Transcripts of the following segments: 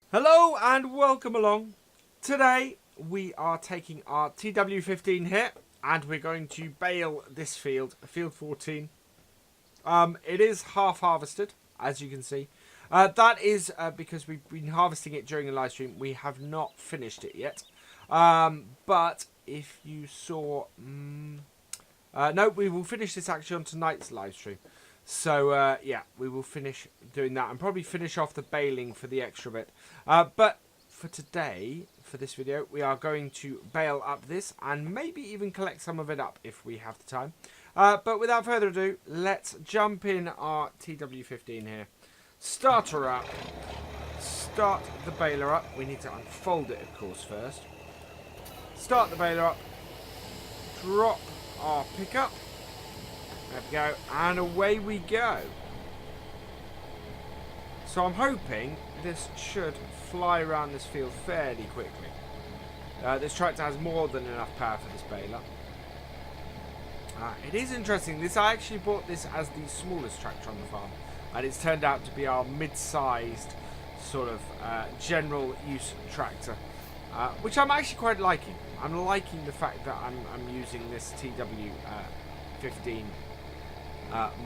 Hello and welcome along. Today we are taking our TW15 here and we're going to bale this field, field 14. It is half harvested, as you can see. That is because we've been harvesting it during the live stream. We have not finished it yet. But if you saw... no, we will finish this actually on tonight's live stream. So, yeah, we will finish doing that and probably finish off the baling for the extra bit. But for today, for this video, we are going to bale up this and maybe even collect some of it up if we have the time. But without further ado, let's jump in our TW15 here. Start her up. Start the baler up. We need to unfold it, of course, first. Start the baler up. Drop our pickup. There we go, and away we go. So I'm hoping this should fly around this field fairly quickly. This tractor has more than enough power for this baler. It is interesting, I actually bought this as the smallest tractor on the farm, and it's turned out to be our mid-sized sort of general use tractor, which I'm actually quite liking. I'm liking the fact that I'm using this TW15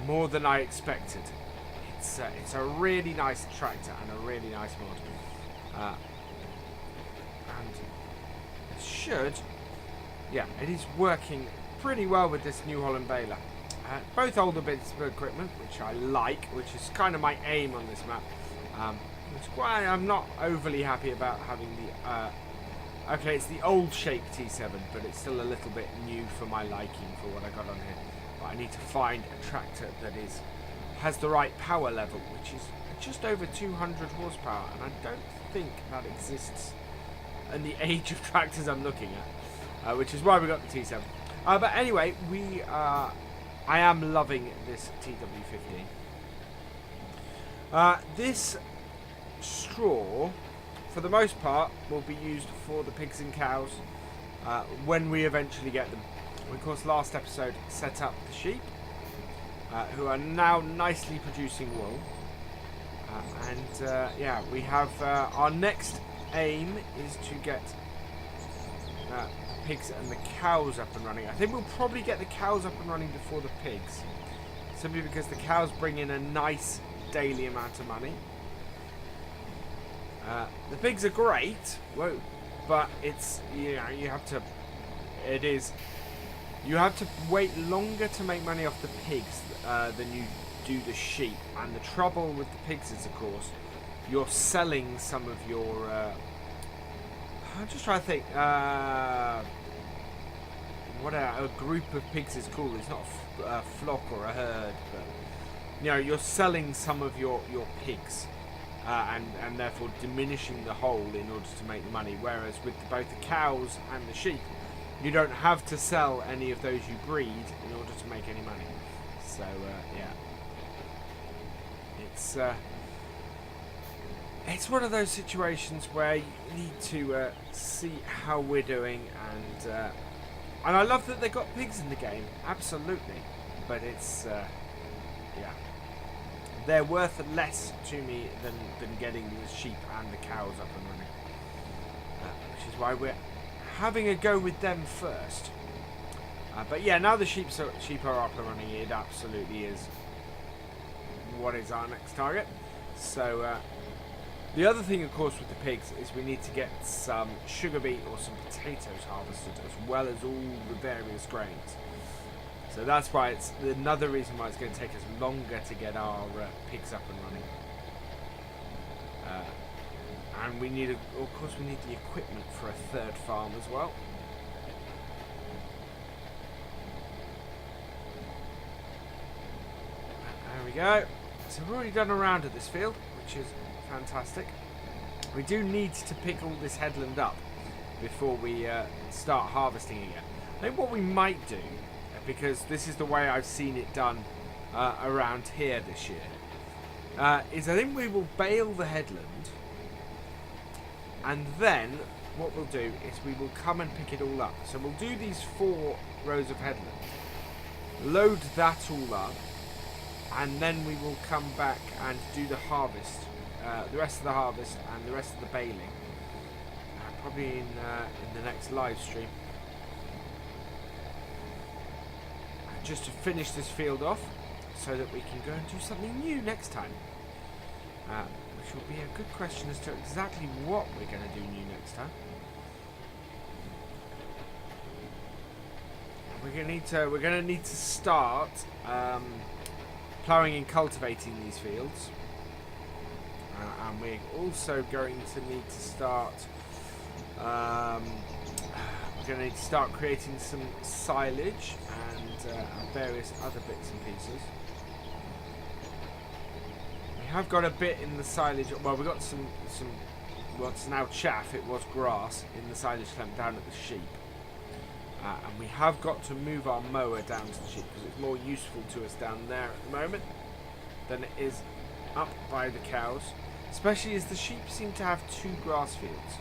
more than I expected. It's a really nice tractor and a really nice mod. And it should, yeah, it is working pretty well with this New Holland baler. Both older bits of equipment, which I like, which is kind of my aim on this map. Which is why I'm not overly happy about having the... okay, it's the old shape T7, but it's still a little bit new for my liking for what I got on here. But I need to find a tractor that has the right power level, which is just over 200 horsepower, and I don't think that exists in the age of tractors I'm looking at, which is why we got the T7. But anyway, I am loving this TW15. This straw, for the most part, will be used for the pigs and cows when we eventually get them. We, of course, last episode set up the sheep, who are now nicely producing wool. Yeah, we have our next aim is to get the pigs and the cows up and running. I think we'll probably get the cows up and running before the pigs, simply because the cows bring in a nice daily amount of money. The pigs are great, but it's, you know, you have to wait longer to make money off the pigs than you do the sheep. And the trouble with the pigs is, of course, you're selling some of your... I'm just trying to think. What a group of pigs is called. It's not a flock or a herd, but you know, you're selling some of your pigs. And therefore diminishing the whole in order to make money. Whereas with both the cows and the sheep, you don't have to sell any of those you breed in order to make any money. So, yeah. It's one of those situations where you need to see how we're doing. And I love that they got pigs in the game. Absolutely. But it's, yeah. They're worth less to me than getting the sheep and the cows up and running. Which is why we're having a go with them first. But yeah, now the sheep are up and running, it absolutely is what is our next target. So the other thing, of course, with the pigs is we need to get some sugar beet or some potatoes harvested, as well as all the various grains. So that's why it's another reason why it's going to take us longer to get our pigs up and running. And we need, of course, we need the equipment for a third farm as well. There we go. So we've already done a round of this field, which is fantastic. We do need to pick all this headland up before we start harvesting again. I think what we might do, because this is the way I've seen it done around here this year, is I think we will bale the headland, and then what we'll do is we will come and pick it all up. So we'll do these 4 rows of headland, load that all up, and then we will come back and do the harvest the rest of the harvest and the rest of the baling. Probably in the next live stream. Just to finish this field off, so that we can go and do something new next time. Which will be a good question as to exactly what we're going to do new next time. We're going to need to start ploughing and cultivating these fields, and we're also going to need to start. We're going to need to start creating some silage and various other bits and pieces. We have got a bit in the silage. Well, we got some. Well, it's now chaff. It was grass in the silage clump down at the sheep. And we have got to move our mower down to the sheep because it's more useful to us down there at the moment than it is up by the cows. Especially as the sheep seem to have 2 grass fields.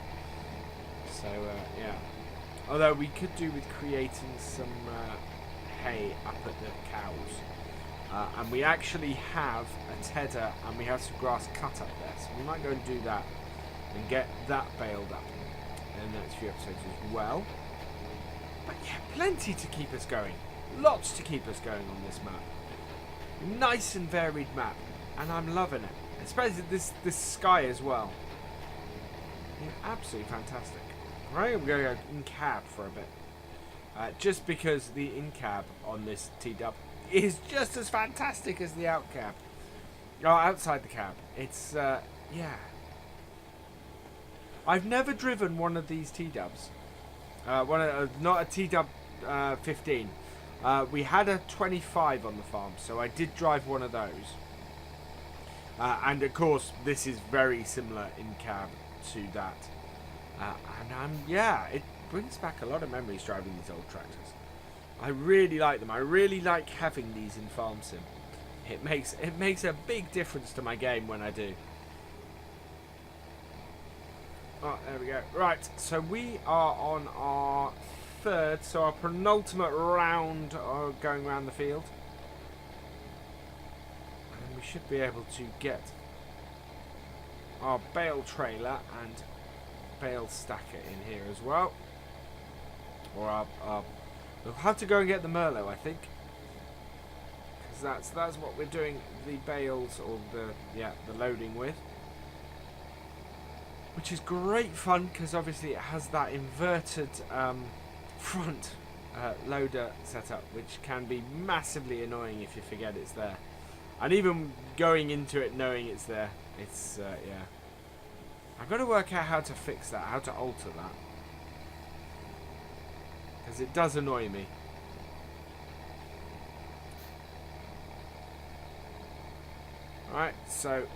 So, yeah. Although we could do with creating some hay up at the cows. And we actually have a tedder and we have some grass cut up there. So we might go and do that and get that baled up in the next few episodes as well. But yeah, plenty to keep us going. Lots to keep us going on this map. Nice and varied map. And I'm loving it. Especially this sky as well. Yeah, absolutely fantastic. Right, we're going to go in cab for a bit. Just because the in cab on this T-dub is just as fantastic as the out cab. Oh, outside the cab. It's, yeah. I've never driven one of these T-dubs. Not a T-dub 15. We had a 25 on the farm, so I did drive one of those. And of course, this is very similar in cab to that. And yeah, it brings back a lot of memories driving these old tractors. I really like them. I really like having these in Farm Sim. It makes a big difference to my game when I do. Oh, there we go. Right, so we are on our 3rd, so our penultimate round going around the field. And we should be able to get our bale trailer and bale stacker in here as well. Or we'll have to go and get the Merlot, I think. Because that's what we're doing the bales or the loading with. Which is great fun because obviously it has that inverted front loader setup, which can be massively annoying if you forget it's there. And even going into it knowing it's there, it's yeah. I've got to work out how to fix that, how to alter that, because it does annoy me. Right, so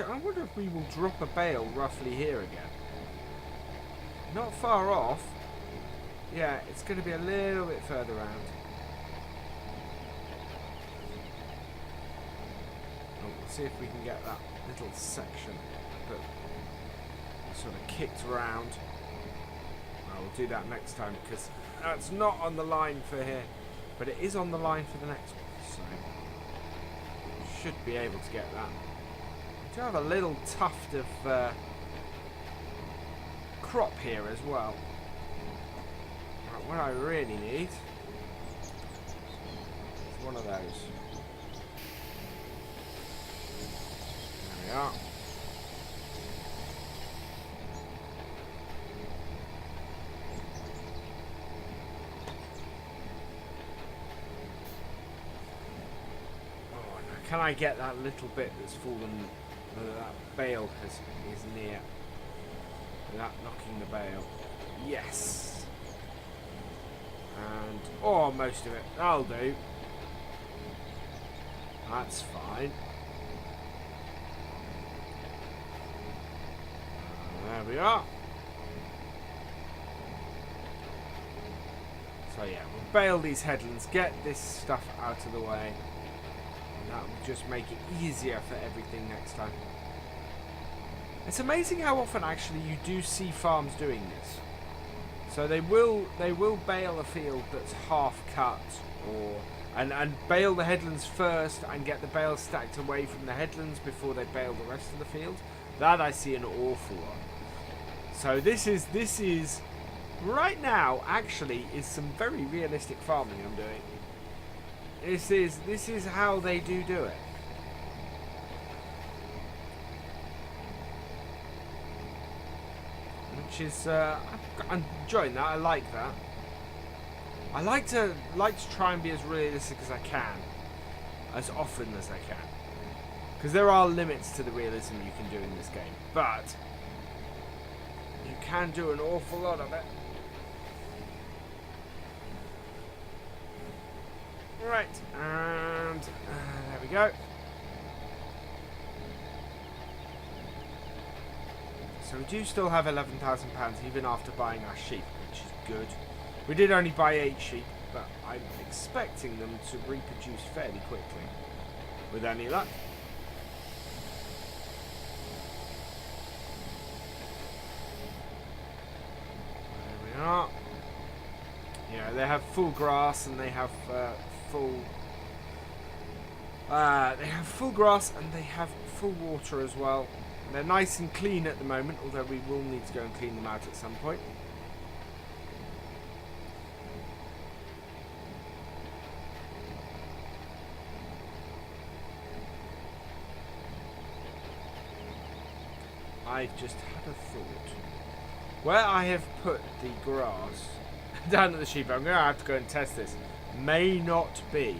I wonder if we will drop a bale roughly here again. Not far off. Yeah, it's going to be a little bit further round. Oh, we'll see if we can get that little section that sort of kicked round. I will do that next time because that's not on the line for here, but it is on the line for the next one. So should be able to get that. I do have a little tuft of crop here as well. Right, what I really need is one of those. There we are. Can I get that little bit that's fallen, that bale is near, without knocking the bale? Yes. And, oh, most of it. That'll do. That's fine. There we are. So yeah, we'll bale these headlands, get this stuff out of the way. That will just make it easier for everything next time. It's amazing how often actually you do see farms doing this. So they will bale a field that's half cut, or and bale the headlands first and get the bale stacked away from the headlands before they bale the rest of the field. That I see an awful lot. So this is right now actually is some very realistic farming I'm doing. This is how they do it. Which is I'm enjoying that. I like that. I like to try and be as realistic as I can, as often as I can, because there are limits to the realism you can do in this game, but you can do an awful lot of it. Right, and there we go. So we do still have £11,000 even after buying our sheep, which is good. We did only buy 8 sheep, but I'm expecting them to reproduce fairly quickly, with any luck. There we are. Yeah, they have full grass and they have full grass and they have full water as well. They're nice and clean at the moment, although we will need to go and clean them out at some point. I've just had a thought. Where I have put the grass down at the sheep, I'm going to have to go and test this. May not be...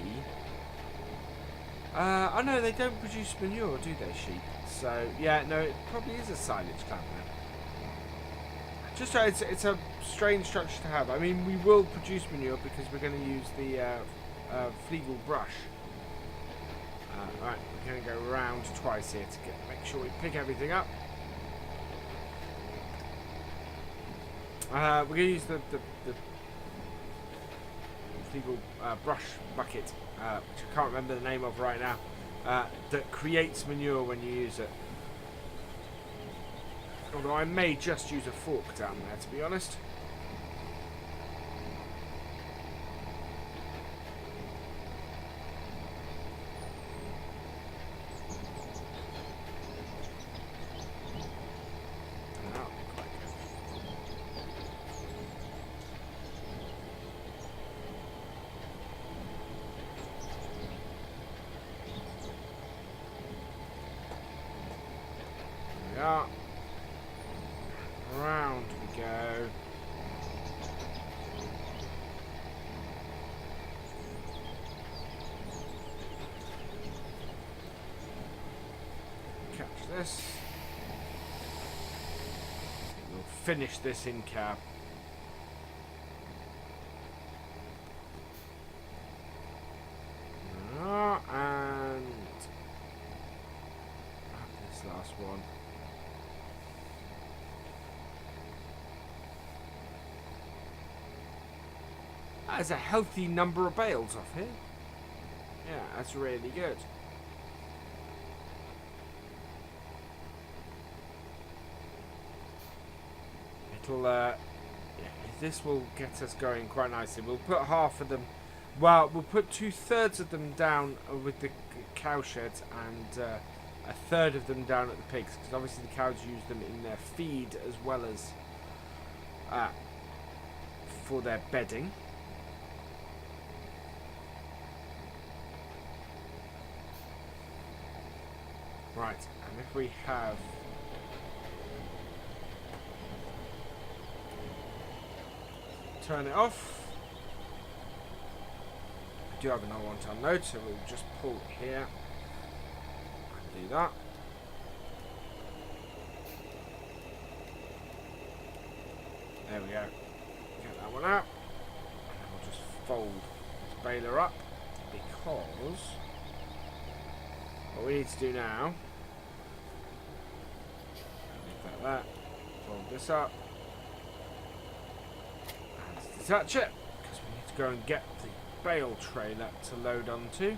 oh no, they don't produce manure, do they, sheep? So, yeah, no, it probably is a silage clamp then. Just it's a strange structure to have. I mean, we will produce manure because we're going to use the Flegel brush. Right, we're going to go around twice here to make sure we pick everything up. We're going to use the Flegel brush bucket, which I can't remember the name of right now, that creates manure when you use it. Although I may just use a fork down there, to be honest. Round we go. Catch this. We'll finish this in cab. And this last one. That's a healthy number of bales off here. Yeah, that's really good. It'll, yeah, this will get us going quite nicely. We'll put half of them, well, we'll put 2/3 of them down with the cow sheds and a third of them down at the pigs, because obviously the cows use them in their feed as well as for their bedding. Right, and if we have turn it off, I do have another one to unload, so we'll just pull here and do that. There we go. Get that one out, and then we'll just fold this baler up, because what we need to do now, like that, fold this up and detach it, because we need to go and get the bale trailer to load onto,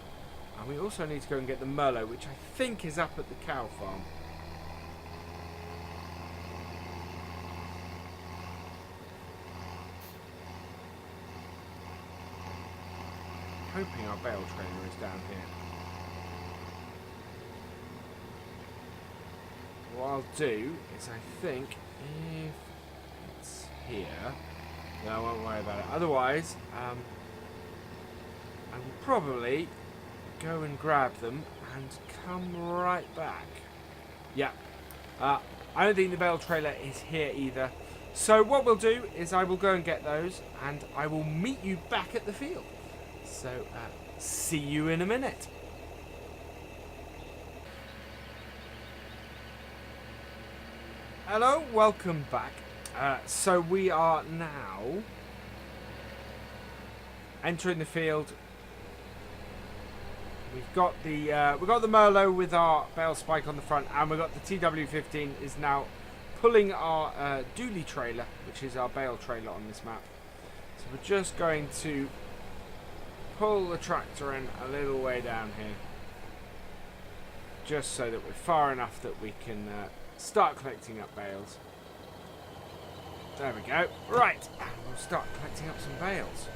and we also need to go and get the Merlot, which I think is up at the cow farm. Hoping our bale trailer is down here. what I'll do is I think if it's here, no, I won't worry about it. Otherwise, I will probably go and grab them and come right back. Yeah. I don't think the bale trailer is here either. So what we'll do is I will go and get those and I will meet you back at the field. So see you in a minute. Hello, welcome back. So we are now entering the field. We've got the Merlot with our bale spike on the front, and we've got the TW15 is now pulling our dually trailer, which is our bale trailer on this map. So we're just going to pull the tractor in a little way down here, just so that we're far enough that we can start collecting up bales. There we go. Right, and we'll start collecting up some bales.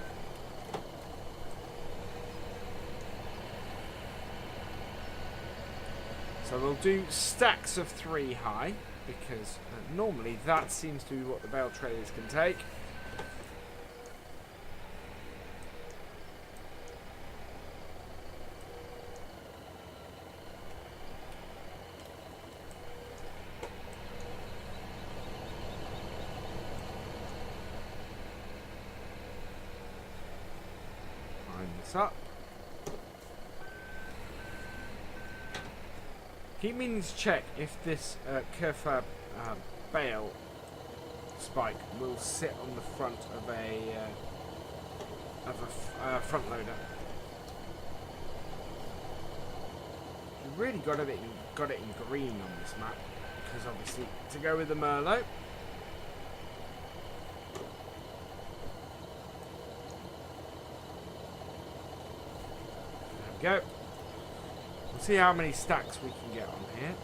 So we'll do stacks of 3 high, because normally that seems to be what the bale trailers can take. Line this up. Keep meaning to check if this Kerfab bale spike will sit on the front of a front loader. You really got it in green on this map, because obviously to go with the Merlot. There we go. We'll see how many stacks we can get on here.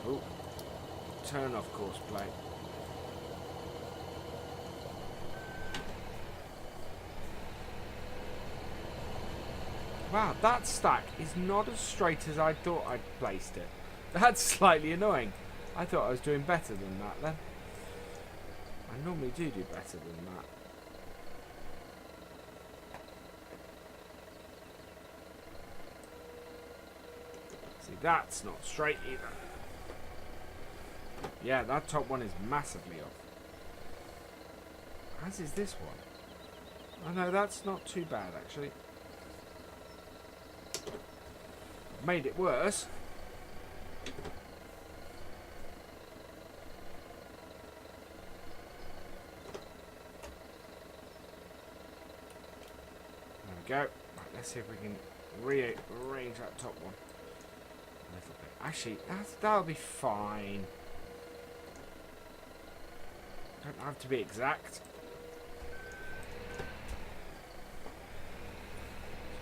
Oh, turn off course plate. Wow, that stack is not as straight as I thought I'd placed it. That's slightly annoying. I thought I was doing better than that then. I normally do better than that. See, that's not straight either. Yeah, that top one is massively off. As is this one. Oh no, that's not too bad actually. Made it worse. There we go. Right, let's see if we can rearrange that top one a little bit. Actually, that'll be fine. Don't have to be exact. So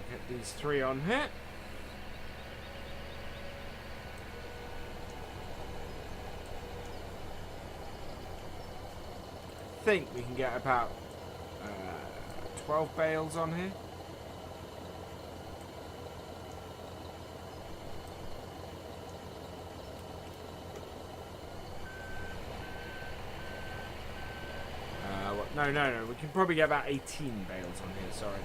get these 3 on here. I think we can get about 12 bales on here. No. We can probably get about 18 bales on here, sorry.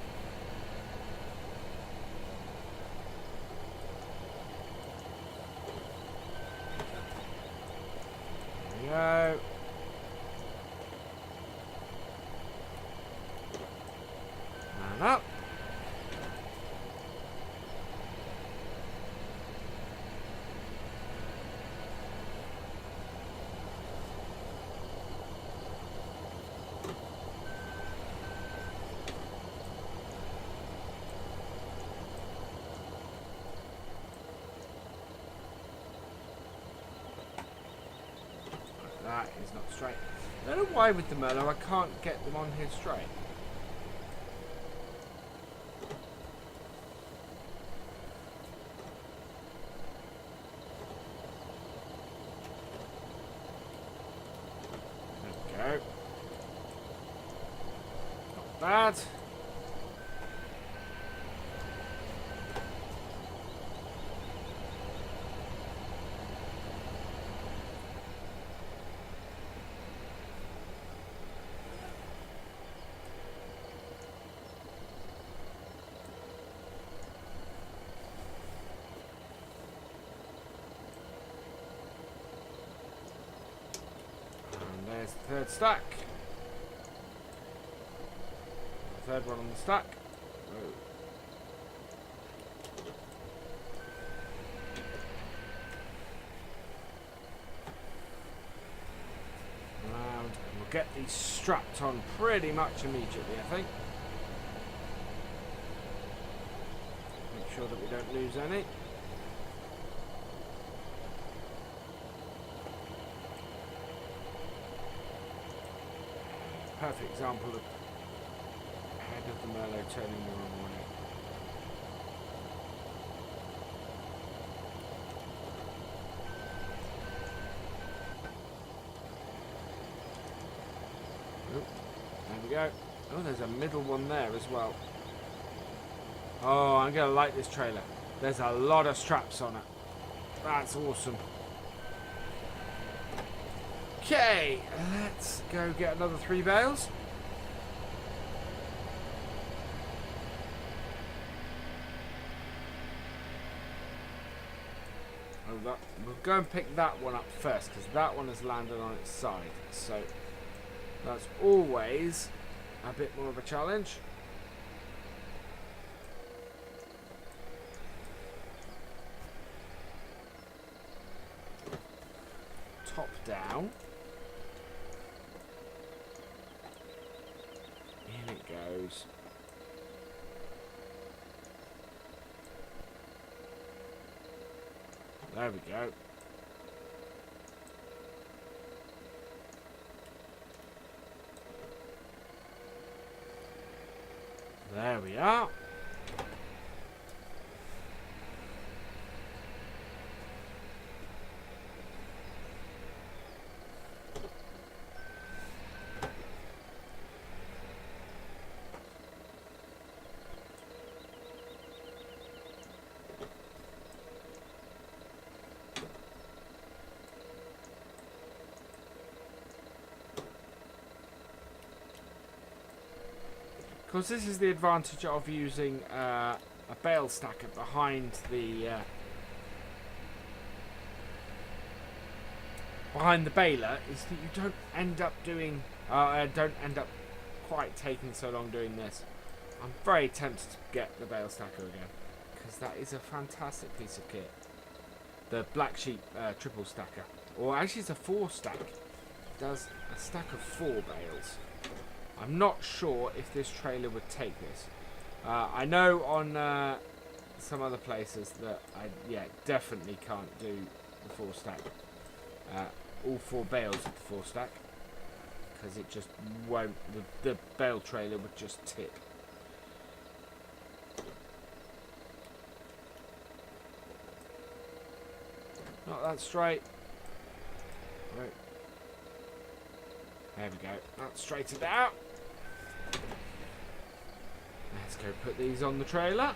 There we go. And up. That is not straight. I don't know why with the Merlot I can't get them on here straight. There we go. Not bad. third stack. Third one on the stack. Whoa. Round, and we'll get these strapped on pretty much immediately, I think. Make sure that we don't lose any. Perfect example of head of the Merlot turning the wrong way. Oh, there we go. Oh, there's a middle one there as well. Oh, I'm going to like this trailer. There's a lot of straps on it. That's awesome. Okay, let's go get another 3 bales. Oh, we'll go and pick that one up first because that one has landed on its side. So that's always a bit more of a challenge. Top down. In it goes. There we go. There we are. Of course, this is the advantage of using a bale stacker behind the baler, is that you don't end up doing, don't end up quite taking so long doing this. I'm very tempted to get the bale stacker again because that is a fantastic piece of kit. The Black Sheep triple stacker, or actually it's a 4 stack. It does a stack of 4 bales. I'm not sure if this trailer would take this. I know on some other places that I definitely can't do the 4 stack. All 4 bales of the 4 stack. Because it just won't, the bale trailer would just tip. Not that straight. Right. There we go. That's straightened out. Let's go put these on the trailer.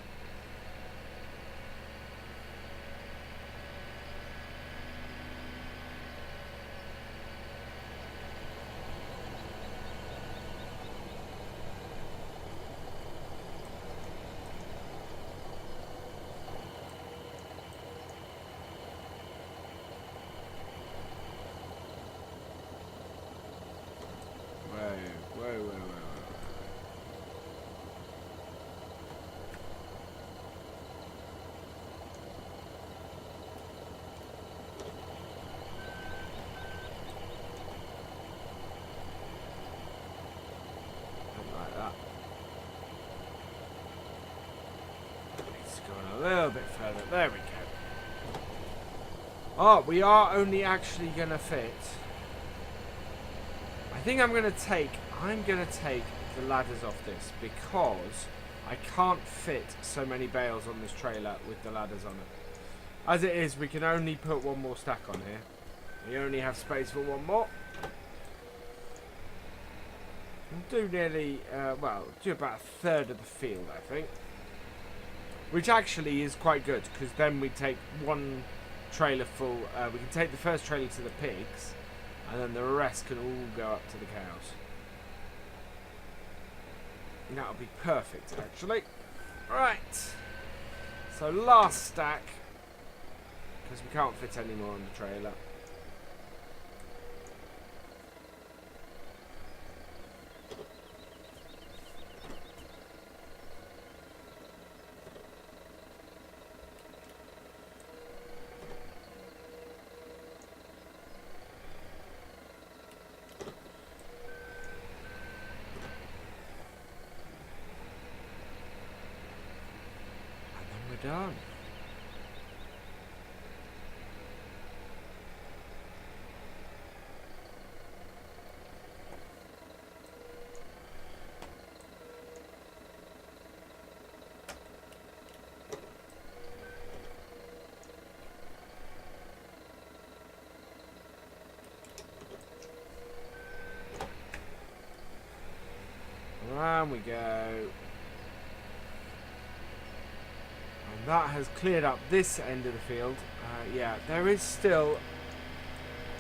Whoa. Like that. It's going a little bit further. There we go. Oh, we are only actually going to fit. I think I'm going to take the ladders off this because I can't fit so many bales on this trailer with the ladders on it. As it is, we can only put 1 more stack on here. We only have space for 1 more. We'll do nearly, do about a third of the field, I think. Which actually is quite good because then we take 1 trailer full. We can take the first trailer to the pigs. And then the rest can all go up to the cows. And that'll be perfect, actually. Right. So last stack. Because we can't fit any more on the trailer. done. And we go. And that has cleared up this end of the field. Yeah, there is still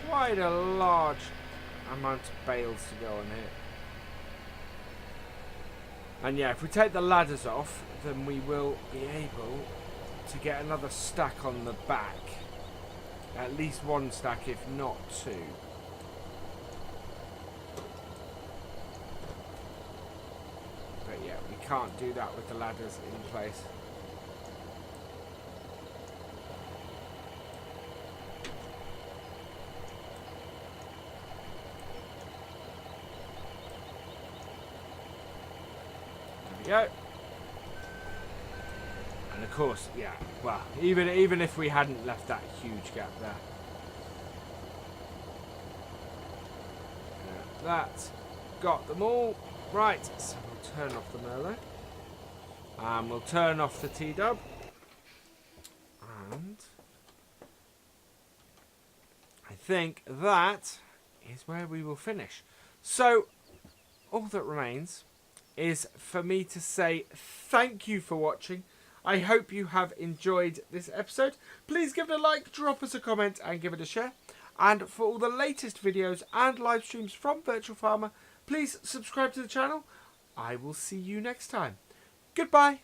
quite a large amount of bales to go on here. And yeah, if we take the ladders off, then we will be able to get another stack on the back. At least one stack, if not two. But yeah, we can't do that with the ladders in place. There we go. And of course, yeah, well, even if we hadn't left that huge gap there. That got them all. Right, so we'll turn off the Merlot. And we'll turn off the T-dub. And I think that is where we will finish. So, all that remains is for me to say thank you for watching. I hope you have enjoyed this episode. Please give it a like, drop us a comment and give it a share. And for all the latest videos and live streams from Virtual Farmer, please subscribe to the channel. I will see you next time. Goodbye.